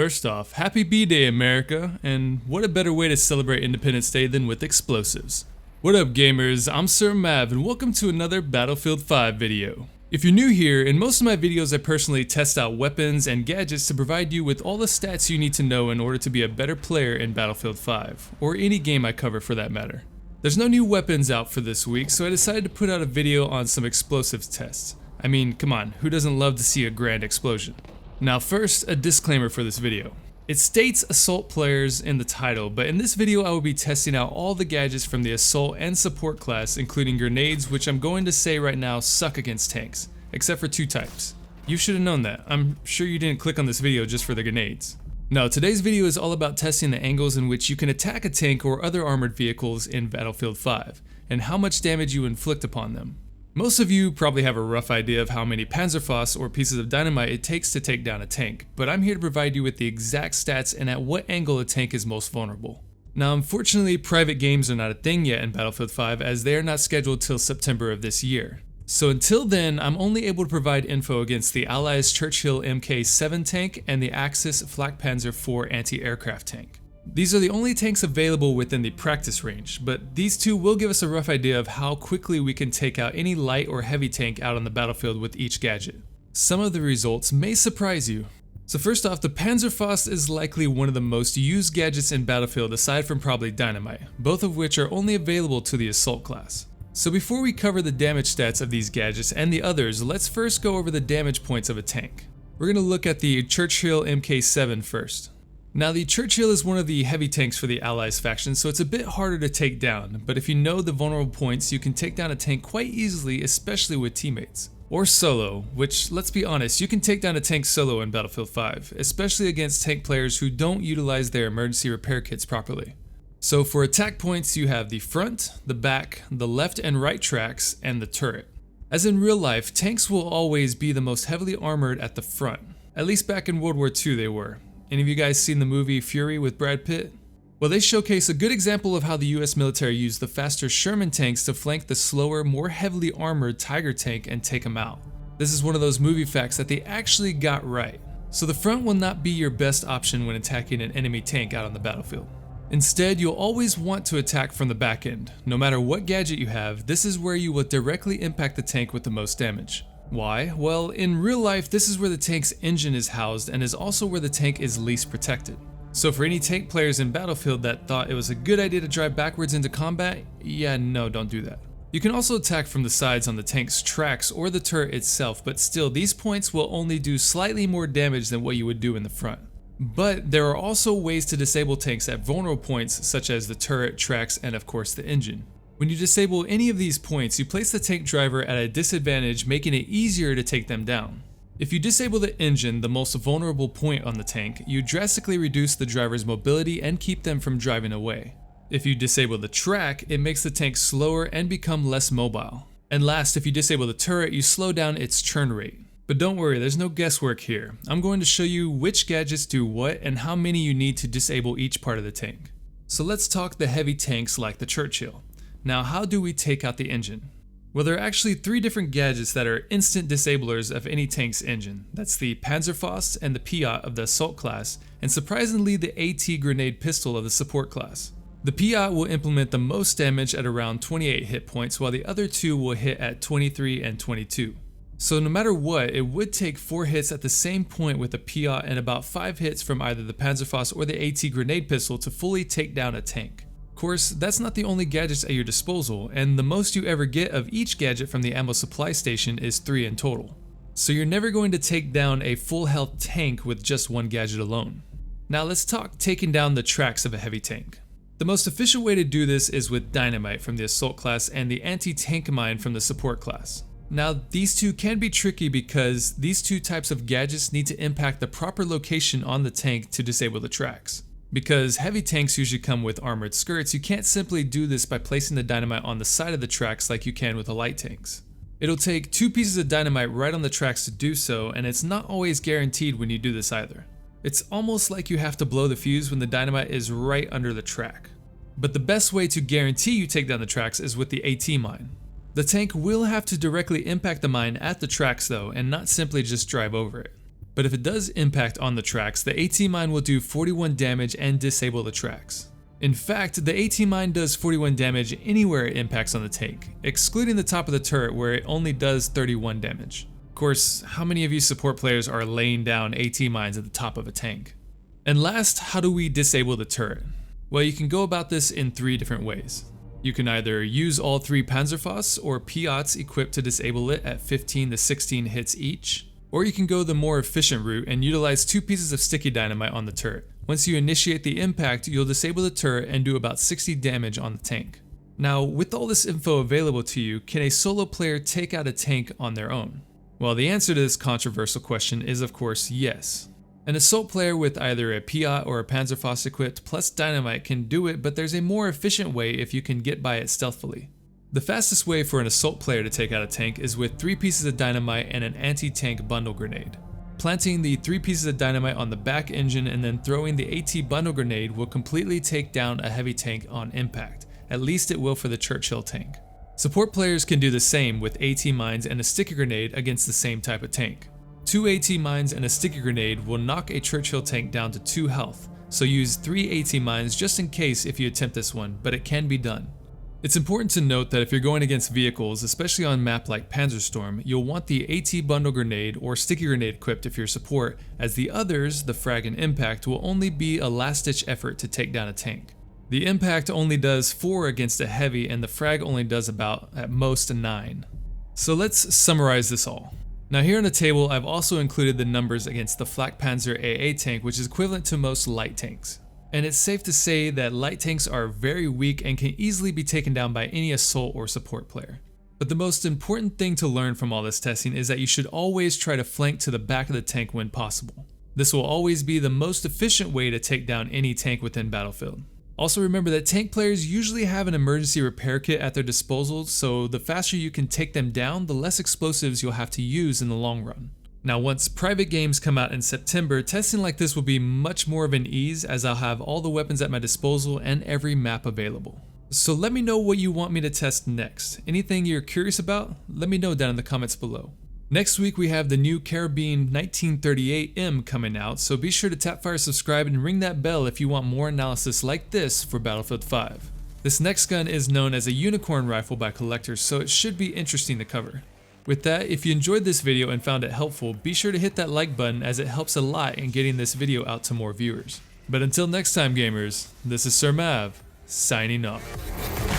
First off, happy B-Day, America, and what a better way to celebrate Independence Day than with explosives. What up, gamers? I'm SirMav, and welcome to another Battlefield 5 video. If you're new here, in most of my videos I personally test out weapons and gadgets to provide you with all the stats you need to know in order to be a better player in Battlefield 5, or any game I cover for that matter. There's no new weapons out for this week, so I decided to put out a video on some explosives tests. I mean, come on, who doesn't love to see a grand explosion? Now first, a disclaimer for this video. It states assault players in the title, but in this video I will be testing out all the gadgets from the assault and support class, including grenades, which I'm going to say right now suck against tanks, except for two types. You should have known that. I'm sure you didn't click on this video just for the grenades. Now today's video is all about testing the angles in which you can attack a tank or other armored vehicles in Battlefield 5, and how much damage you inflict upon them. Most of you probably have a rough idea of how many Panzerfaust or pieces of dynamite it takes to take down a tank, but I'm here to provide you with the exact stats and at what angle a tank is most vulnerable. Now unfortunately, private games are not a thing yet in Battlefield 5 as they are not scheduled till September of this year. So until then, I'm only able to provide info against the Allies Churchill Mk7 tank and the Axis Flak Panzer IV anti-aircraft tank. These are the only tanks available within the practice range, but these two will give us a rough idea of how quickly we can take out any light or heavy tank out on the battlefield with each gadget. Some of the results may surprise you. So first off, the Panzerfaust is likely one of the most used gadgets in Battlefield aside from probably dynamite, both of which are only available to the assault class. So before we cover the damage stats of these gadgets and the others, let's first go over the damage points of a tank. We're going to look at the Churchill Mk7 first. Now the Churchill is one of the heavy tanks for the Allies faction, so it's a bit harder to take down, but if you know the vulnerable points, you can take down a tank quite easily, especially with teammates. Or solo, which, let's be honest, you can take down a tank solo in Battlefield 5, especially against tank players who don't utilize their emergency repair kits properly. So for attack points, you have the front, the back, the left and right tracks, and the turret. As in real life, tanks will always be the most heavily armored at the front. At least back in World War II they were. Any of you guys seen the movie Fury with Brad Pitt? Well, they showcase a good example of how the US military used the faster Sherman tanks to flank the slower, more heavily armored Tiger tank and take them out. This is one of those movie facts that they actually got right. So the front will not be your best option when attacking an enemy tank out on the battlefield. Instead, you'll always want to attack from the back end. No matter what gadget you have, this is where you will directly impact the tank with the most damage. Why? Well, in real life, this is where the tank's engine is housed and is also where the tank is least protected. So for any tank players in Battlefield that thought it was a good idea to drive backwards into combat, yeah, no, don't do that. You can also attack from the sides on the tank's tracks or the turret itself, but still, these points will only do slightly more damage than what you would do in the front. But there are also ways to disable tanks at vulnerable points such as the turret, tracks, and of course the engine. When you disable any of these points, you place the tank driver at a disadvantage, making it easier to take them down. If you disable the engine, the most vulnerable point on the tank, you drastically reduce the driver's mobility and keep them from driving away. If you disable the track, it makes the tank slower and become less mobile. And last, if you disable the turret, you slow down its churn rate. But don't worry, there's no guesswork here. I'm going to show you which gadgets do what and how many you need to disable each part of the tank. So let's talk the heavy tanks like the Churchill. Now, how do we take out the engine? Well, there are actually three different gadgets that are instant disablers of any tank's engine. That's the Panzerfaust and the Piat of the assault class, and surprisingly the AT grenade pistol of the support class. The Piat will implement the most damage at around 28 hit points, while the other two will hit at 23 and 22. So no matter what, it would take 4 hits at the same point with the Piat and about 5 hits from either the Panzerfaust or the AT grenade pistol to fully take down a tank. Of course, that's not the only gadgets at your disposal, and the most you ever get of each gadget from the ammo supply station is 3 in total. So you're never going to take down a full health tank with just one gadget alone. Now let's talk taking down the tracks of a heavy tank. The most efficient way to do this is with dynamite from the assault class and the anti-tank mine from the support class. Now these two can be tricky because these two types of gadgets need to impact the proper location on the tank to disable the tracks. Because heavy tanks usually come with armored skirts, you can't simply do this by placing the dynamite on the side of the tracks like you can with the light tanks. It'll take 2 pieces of dynamite right on the tracks to do so, and it's not always guaranteed when you do this either. It's almost like you have to blow the fuse when the dynamite is right under the track. But the best way to guarantee you take down the tracks is with the AT mine. The tank will have to directly impact the mine at the tracks though, and not simply just drive over it. But if it does impact on the tracks, the AT mine will do 41 damage and disable the tracks. In fact, the AT mine does 41 damage anywhere it impacts on the tank, excluding the top of the turret where it only does 31 damage. Of course, how many of you support players are laying down AT mines at the top of a tank? And last, how do we disable the turret? Well, you can go about this in 3 different ways. You can either use all 3 Panzerfausts or Piats equipped to disable it at 15 to 16 hits each, or you can go the more efficient route and utilize 2 pieces of sticky dynamite on the turret. Once you initiate the impact, you'll disable the turret and do about 60 damage on the tank. Now, with all this info available to you, can a solo player take out a tank on their own? Well, the answer to this controversial question is of course yes. An assault player with either a Piat or a Panzerfaust equipped plus dynamite can do it, but there's a more efficient way if you can get by it stealthily. The fastest way for an assault player to take out a tank is with 3 pieces of dynamite and an anti-tank bundle grenade. Planting the 3 pieces of dynamite on the back engine and then throwing the AT bundle grenade will completely take down a heavy tank on impact. At least it will for the Churchill tank. Support players can do the same with AT mines and a sticky grenade against the same type of tank. 2 AT mines and a sticky grenade will knock a Churchill tank down to 2 health, so use 3 AT mines just in case if you attempt this one, but it can be done. It's important to note that if you're going against vehicles, especially on a map like Panzerstorm, you'll want the AT bundle grenade or sticky grenade equipped if you're support, as the others, the frag and impact, will only be a last-ditch effort to take down a tank. The impact only does 4 against a heavy and the frag only does about, at most, 9. So let's summarize this all. Now here on the table I've also included the numbers against the Flak Panzer AA tank, which is equivalent to most light tanks. And it's safe to say that light tanks are very weak and can easily be taken down by any assault or support player. But the most important thing to learn from all this testing is that you should always try to flank to the back of the tank when possible. This will always be the most efficient way to take down any tank within Battlefield. Also remember that tank players usually have an emergency repair kit at their disposal, so the faster you can take them down, the less explosives you'll have to use in the long run. Now once private games come out in September, testing like this will be much more of an ease as I'll have all the weapons at my disposal and every map available. So let me know what you want me to test next. Anything you're curious about? Let me know down in the comments below. Next week we have the new Carabine 1938M coming out, so be sure to tap fire subscribe and ring that bell if you want more analysis like this for Battlefield 5. This next gun is known as a unicorn rifle by collectors, so it should be interesting to cover. With that, if you enjoyed this video and found it helpful, be sure to hit that like button as it helps a lot in getting this video out to more viewers. But until next time gamers, this is SirMav, signing off.